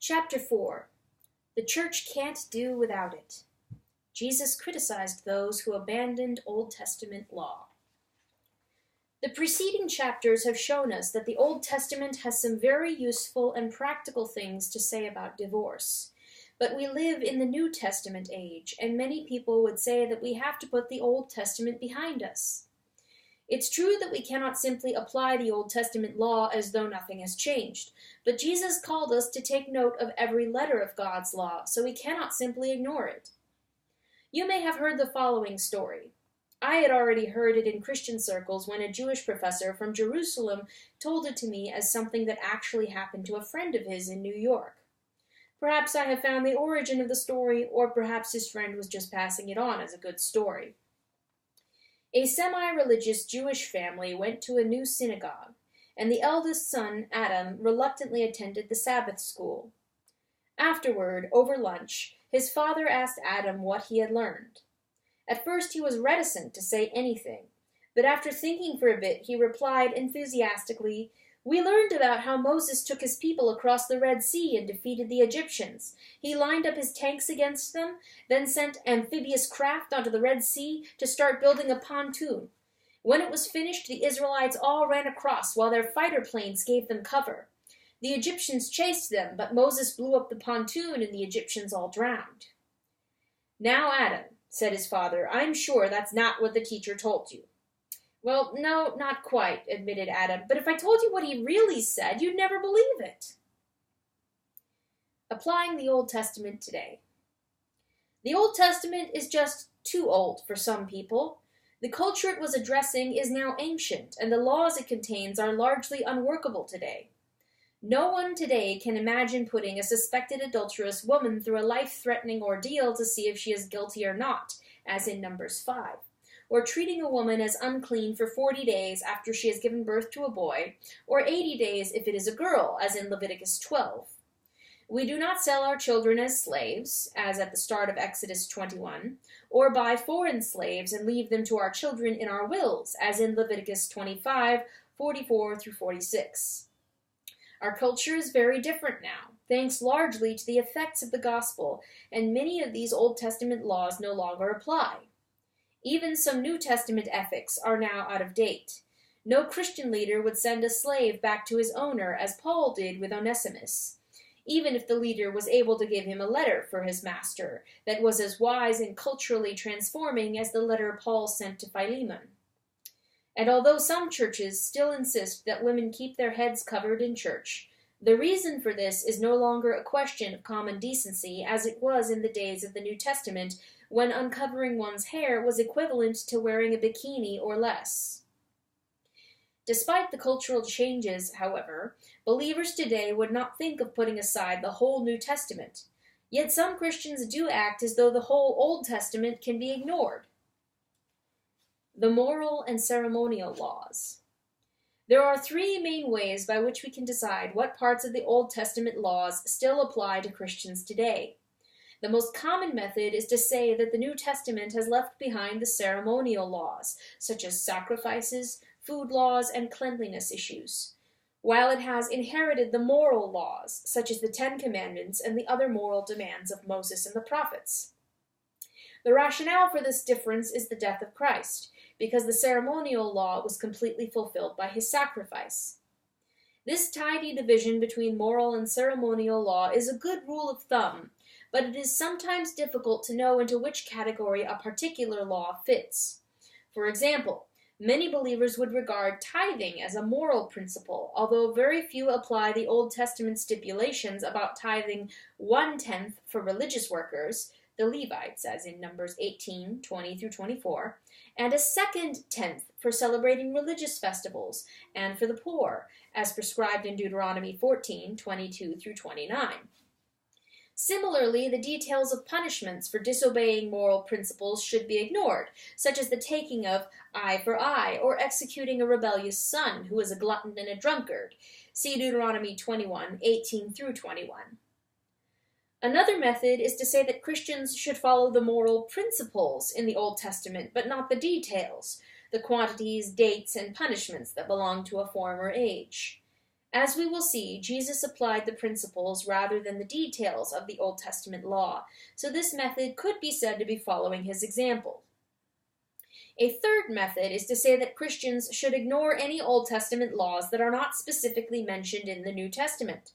Chapter 4. The Church Can't Do Without It. Jesus criticized those who abandoned Old Testament law. The preceding chapters have shown us that the Old Testament has some very useful and practical things to say about divorce. But we live in the New Testament age, and many people would say that we have to put the Old Testament behind us. It's true that we cannot simply apply the Old Testament law as though nothing has changed, but Jesus called us to take note of every letter of God's law, so we cannot simply ignore it. You may have heard the following story. I had already heard it in Christian circles when a Jewish professor from Jerusalem told it to me as something that actually happened to a friend of his in New York. Perhaps I have found the origin of the story, or perhaps his friend was just passing it on as a good story. A semi-religious Jewish family went to a new synagogue, and the eldest son, Adam, reluctantly attended the Sabbath school. Afterward, over lunch, his father asked Adam what he had learned. At first he was reticent to say anything, but after thinking for a bit, he replied enthusiastically, "We learned about how Moses took his people across the Red Sea and defeated the Egyptians. He lined up his tanks against them, then sent amphibious craft onto the Red Sea to start building a pontoon. When it was finished, the Israelites all ran across while their fighter planes gave them cover. The Egyptians chased them, but Moses blew up the pontoon and the Egyptians all drowned." "Now, Adam," said his father, "I'm sure that's not what the teacher told you." "Well, no, not quite," admitted Adam, "but if I told you what he really said, you'd never believe it." Applying the Old Testament today. The Old Testament is just too old for some people. The culture it was addressing is now ancient, and the laws it contains are largely unworkable today. No one today can imagine putting a suspected adulterous woman through a life-threatening ordeal to see if she is guilty or not, as in Numbers 5. Or treating a woman as unclean for 40 days after she has given birth to a boy, or 80 days if it is a girl, as in Leviticus 12. We do not sell our children as slaves, as at the start of Exodus 21, or buy foreign slaves and leave them to our children in our wills, as in Leviticus 25, 44 through 46. Our culture is very different now, thanks largely to the effects of the gospel, and many of these Old Testament laws no longer apply. Even some New Testament ethics are now out of date. No Christian leader would send a slave back to his owner, as Paul did with Onesimus, even if the leader was able to give him a letter for his master that was as wise and culturally transforming as the letter Paul sent to Philemon. And although some churches still insist that women keep their heads covered in church, the reason for this is no longer a question of common decency as it was in the days of the New Testament, when uncovering one's hair was equivalent to wearing a bikini or less. Despite the cultural changes, however, believers today would not think of putting aside the whole New Testament. Yet some Christians do act as though the whole Old Testament can be ignored. The moral and ceremonial laws. There are three main ways by which we can decide what parts of the Old Testament laws still apply to Christians today. The most common method is to say that the New Testament has left behind the ceremonial laws, such as sacrifices, food laws, and cleanliness issues, while it has inherited the moral laws, such as the Ten Commandments and the other moral demands of Moses and the prophets. The rationale for this difference is the death of Christ, because the ceremonial law was completely fulfilled by his sacrifice. This tidy division between moral and ceremonial law is a good rule of thumb, but it is sometimes difficult to know into which category a particular law fits. For example, many believers would regard tithing as a moral principle, although very few apply the Old Testament stipulations about tithing 1/10 for religious workers, the Levites, as in Numbers 18, 20 through 24, and a second tenth for celebrating religious festivals, and for the poor, as prescribed in Deuteronomy 14, 22 through 29. Similarly, the details of punishments for disobeying moral principles should be ignored, such as the taking of eye for eye, or executing a rebellious son who is a glutton and a drunkard. See Deuteronomy 21, 18 through 21. Another method is to say that Christians should follow the moral principles in the Old Testament, but not the details, the quantities, dates, and punishments that belong to a former age. As we will see, Jesus applied the principles rather than the details of the Old Testament law, so this method could be said to be following his example. A third method is to say that Christians should ignore any Old Testament laws that are not specifically mentioned in the New Testament.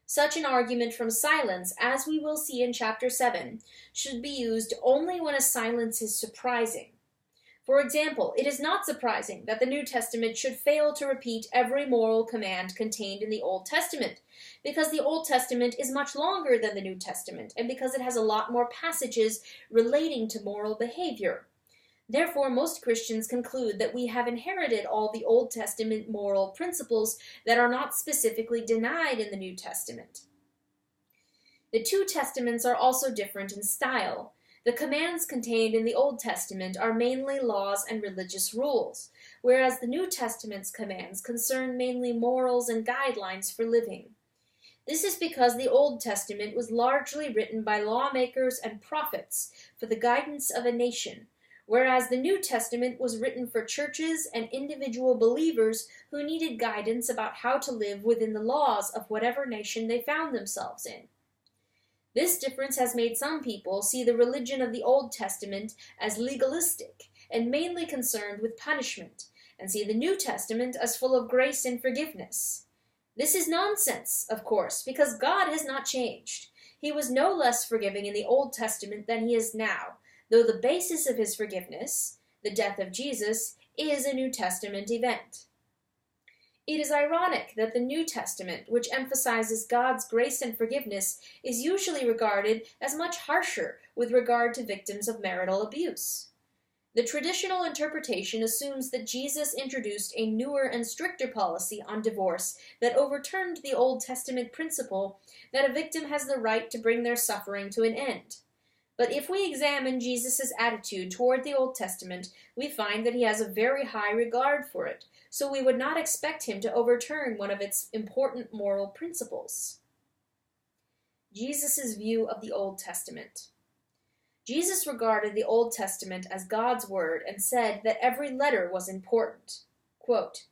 Such an argument from silence, as we will see in chapter 7, should be used only when a silence is surprising. For example, it is not surprising that the New Testament should fail to repeat every moral command contained in the Old Testament, because the Old Testament is much longer than the New Testament, and because it has a lot more passages relating to moral behavior. Therefore, most Christians conclude that we have inherited all the Old Testament moral principles that are not specifically denied in the New Testament. The two testaments are also different in style. The commands contained in the Old Testament are mainly laws and religious rules, whereas the New Testament's commands concern mainly morals and guidelines for living. This is because the Old Testament was largely written by lawmakers and prophets for the guidance of a nation, whereas the New Testament was written for churches and individual believers who needed guidance about how to live within the laws of whatever nation they found themselves in. This difference has made some people see the religion of the Old Testament as legalistic and mainly concerned with punishment, and see the New Testament as full of grace and forgiveness. This is nonsense, of course, because God has not changed. He was no less forgiving in the Old Testament than he is now, though the basis of his forgiveness, the death of Jesus, is a New Testament event. It is ironic that the New Testament, which emphasizes God's grace and forgiveness, is usually regarded as much harsher with regard to victims of marital abuse. The traditional interpretation assumes that Jesus introduced a newer and stricter policy on divorce that overturned the Old Testament principle that a victim has the right to bring their suffering to an end. But if we examine Jesus' attitude toward the Old Testament, we find that he has a very high regard for it, so we would not expect him to overturn one of its important moral principles. Jesus' view of the Old Testament. Jesus regarded the Old Testament as God's word and said that every letter was important. Quote,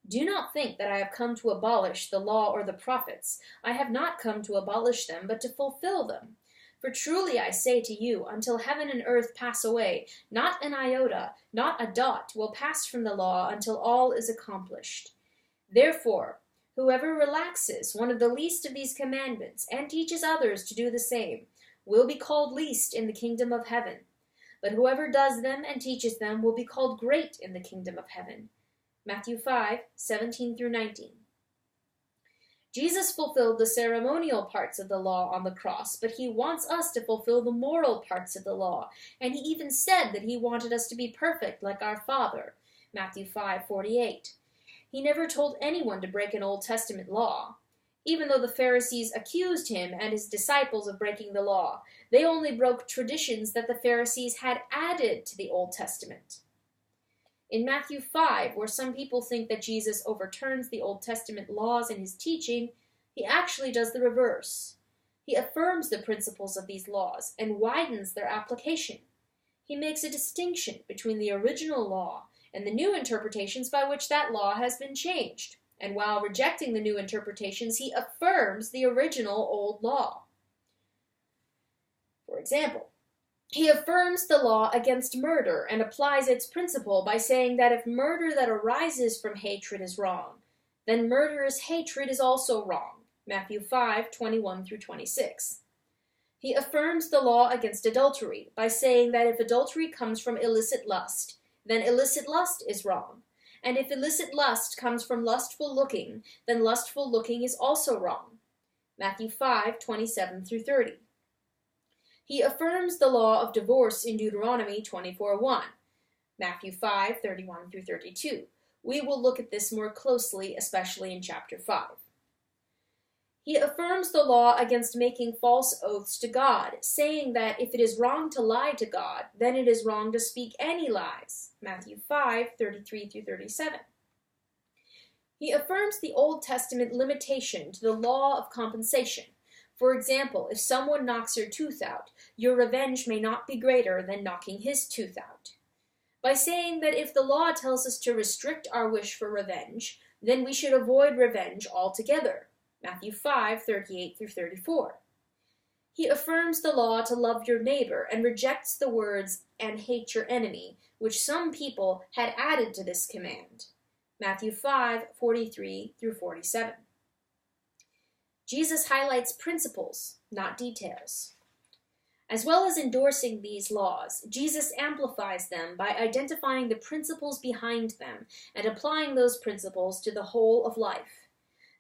"Do not think that I have come to abolish the law or the prophets. I have not come to abolish them, but to fulfill them. For truly I say to you, until heaven and earth pass away, not an iota, not a dot will pass from the law until all is accomplished. Therefore, whoever relaxes one of the least of these commandments and teaches others to do the same will be called least in the kingdom of heaven. But whoever does them and teaches them will be called great in the kingdom of heaven." Matthew 5:17-19. Jesus fulfilled the ceremonial parts of the law on the cross, but he wants us to fulfill the moral parts of the law, and he even said that he wanted us to be perfect like our Father. Matthew 5:48. He never told anyone to break an Old Testament law. Even though the Pharisees accused him and his disciples of breaking the law, they only broke traditions that the Pharisees had added to the Old Testament. In Matthew 5, where some people think that Jesus overturns the Old Testament laws in his teaching, he actually does the reverse. He affirms the principles of these laws and widens their application. He makes a distinction between the original law and the new interpretations by which that law has been changed, and while rejecting the new interpretations, he affirms the original old law. For example, he affirms the law against murder and applies its principle by saying that if murder that arises from hatred is wrong, then murderous hatred is also wrong. Matthew 5:21-26. He affirms the law against adultery by saying that if adultery comes from illicit lust, then illicit lust is wrong. And if illicit lust comes from lustful looking, then lustful looking is also wrong. Matthew 5:27-30. He affirms the law of divorce in Deuteronomy 24:1, Matthew 5:31-32. We will look at this more closely, especially in chapter 5. He affirms the law against making false oaths to God, saying that if it is wrong to lie to God, then it is wrong to speak any lies. Matthew 5:33-37. He affirms the Old Testament limitation to the law of compensation. For example, if someone knocks your tooth out, your revenge may not be greater than knocking his tooth out. By saying that if the law tells us to restrict our wish for revenge, then we should avoid revenge altogether. Matthew 5:38-34. He affirms the law to love your neighbor and rejects the words, and hate your enemy, which some people had added to this command. Matthew 5:43-47. Jesus highlights principles, not details. As well as endorsing these laws, Jesus amplifies them by identifying the principles behind them and applying those principles to the whole of life.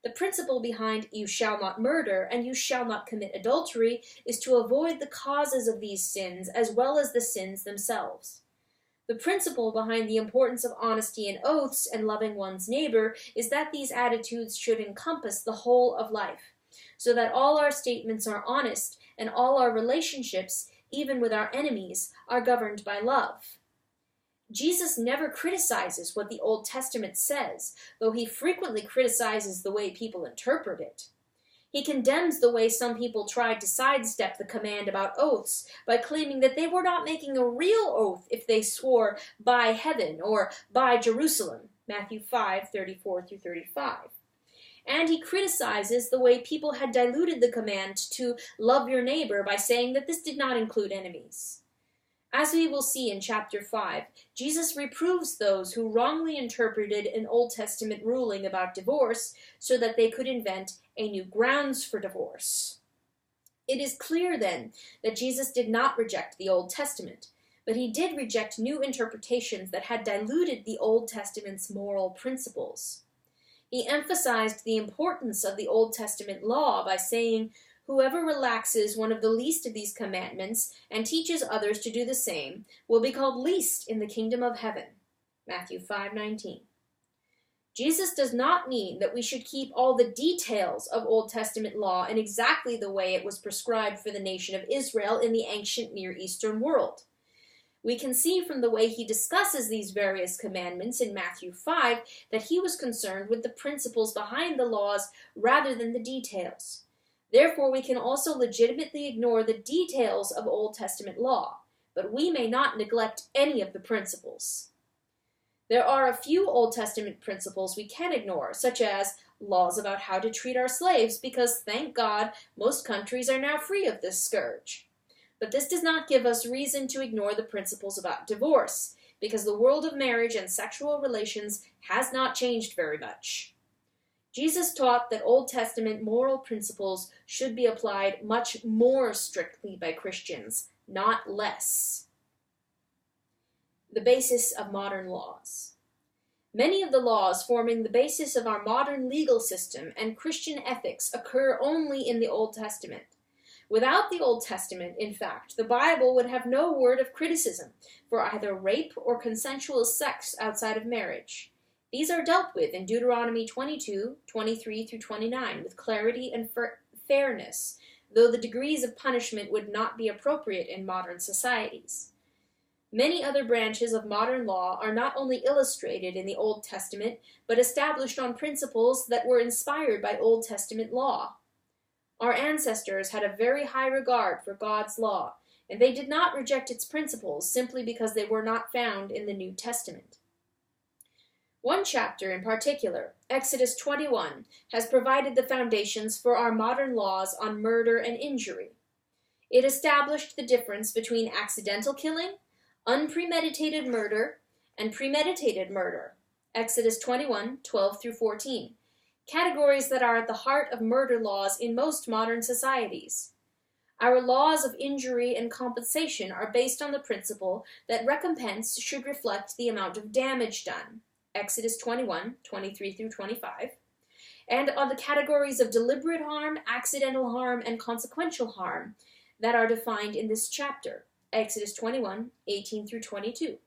The principle behind "you shall not murder" and "you shall not commit adultery" is to avoid the causes of these sins as well as the sins themselves. The principle behind the importance of honesty and oaths and loving one's neighbor is that these attitudes should encompass the whole of life, so that all our statements are honest and all our relationships, even with our enemies, are governed by love. Jesus never criticizes what the Old Testament says, though he frequently criticizes the way people interpret it. He condemns the way some people tried to sidestep the command about oaths by claiming that they were not making a real oath if they swore by heaven or by Jerusalem, Matthew 5:34-35. And he criticizes the way people had diluted the command to love your neighbor by saying that this did not include enemies. As we will see in chapter 5, Jesus reproves those who wrongly interpreted an Old Testament ruling about divorce so that they could invent a new grounds for divorce. It is clear then that Jesus did not reject the Old Testament, but he did reject new interpretations that had diluted the Old Testament's moral principles. He emphasized the importance of the Old Testament law by saying, "Whoever relaxes one of the least of these commandments and teaches others to do the same will be called least in the kingdom of heaven." Matthew 5:19. Jesus does not mean that we should keep all the details of Old Testament law in exactly the way it was prescribed for the nation of Israel in the ancient Near Eastern world. We can see from the way he discusses these various commandments in Matthew 5 that he was concerned with the principles behind the laws rather than the details. Therefore, we can also legitimately ignore the details of Old Testament law, but we may not neglect any of the principles. There are a few Old Testament principles we can ignore, such as laws about how to treat our slaves, because, thank God, most countries are now free of this scourge. But this does not give us reason to ignore the principles about divorce, because the world of marriage and sexual relations has not changed very much. Jesus taught that Old Testament moral principles should be applied much more strictly by Christians, not less. The basis of modern laws. Many of the laws forming the basis of our modern legal system and Christian ethics occur only in the Old Testament. Without the Old Testament, in fact, the Bible would have no word of criticism for either rape or consensual sex outside of marriage. These are dealt with in Deuteronomy 22:23-29 with clarity and fairness, though the degrees of punishment would not be appropriate in modern societies. Many other branches of modern law are not only illustrated in the Old Testament, but established on principles that were inspired by Old Testament law. Our ancestors had a very high regard for God's law, and they did not reject its principles simply because they were not found in the New Testament. One chapter in particular, Exodus 21, has provided the foundations for our modern laws on murder and injury. It established the difference between accidental killing, unpremeditated murder, and premeditated murder. Exodus 21:12-14. Categories that are at the heart of murder laws in most modern societies. Our laws of injury and compensation are based on the principle that recompense should reflect the amount of damage done, Exodus 21:23-25, and on the categories of deliberate harm, accidental harm, and consequential harm that are defined in this chapter, Exodus 21:18-22.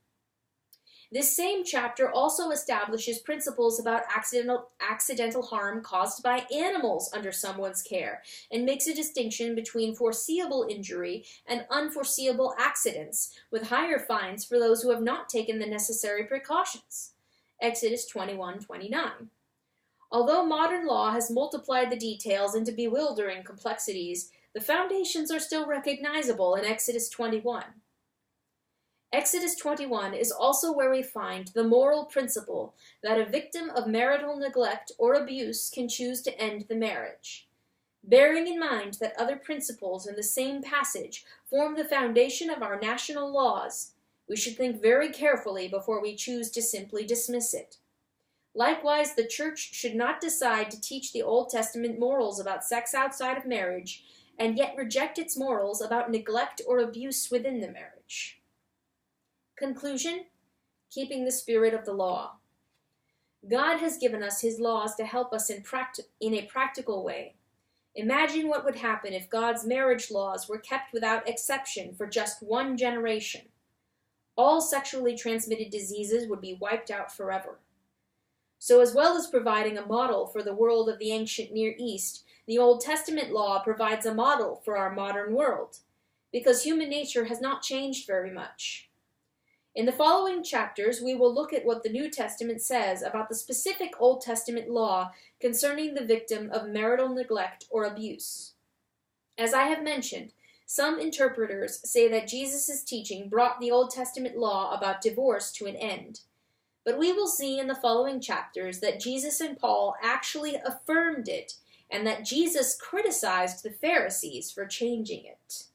This same chapter also establishes principles about accidental harm caused by animals under someone's care and makes a distinction between foreseeable injury and unforeseeable accidents, with higher fines for those who have not taken the necessary precautions. Exodus 21:29. Although modern law has multiplied the details into bewildering complexities, the foundations are still recognizable in Exodus 21. Exodus 21 is also where we find the moral principle that a victim of marital neglect or abuse can choose to end the marriage. Bearing in mind that other principles in the same passage form the foundation of our national laws, we should think very carefully before we choose to simply dismiss it. Likewise, the Church should not decide to teach the Old Testament morals about sex outside of marriage and yet reject its morals about neglect or abuse within the marriage. Conclusion: keeping the spirit of the law. God has given us his laws to help us in a practical way. Imagine what would happen if God's marriage laws were kept without exception for just one generation. All sexually transmitted diseases would be wiped out forever. So, as well as providing a model for the world of the ancient Near East, the Old Testament law provides a model for our modern world, because human nature has not changed very much. In the following chapters, we will look at what the New Testament says about the specific Old Testament law concerning the victim of marital neglect or abuse. As I have mentioned, some interpreters say that Jesus' teaching brought the Old Testament law about divorce to an end. But we will see in the following chapters that Jesus and Paul actually affirmed it, and that Jesus criticized the Pharisees for changing it.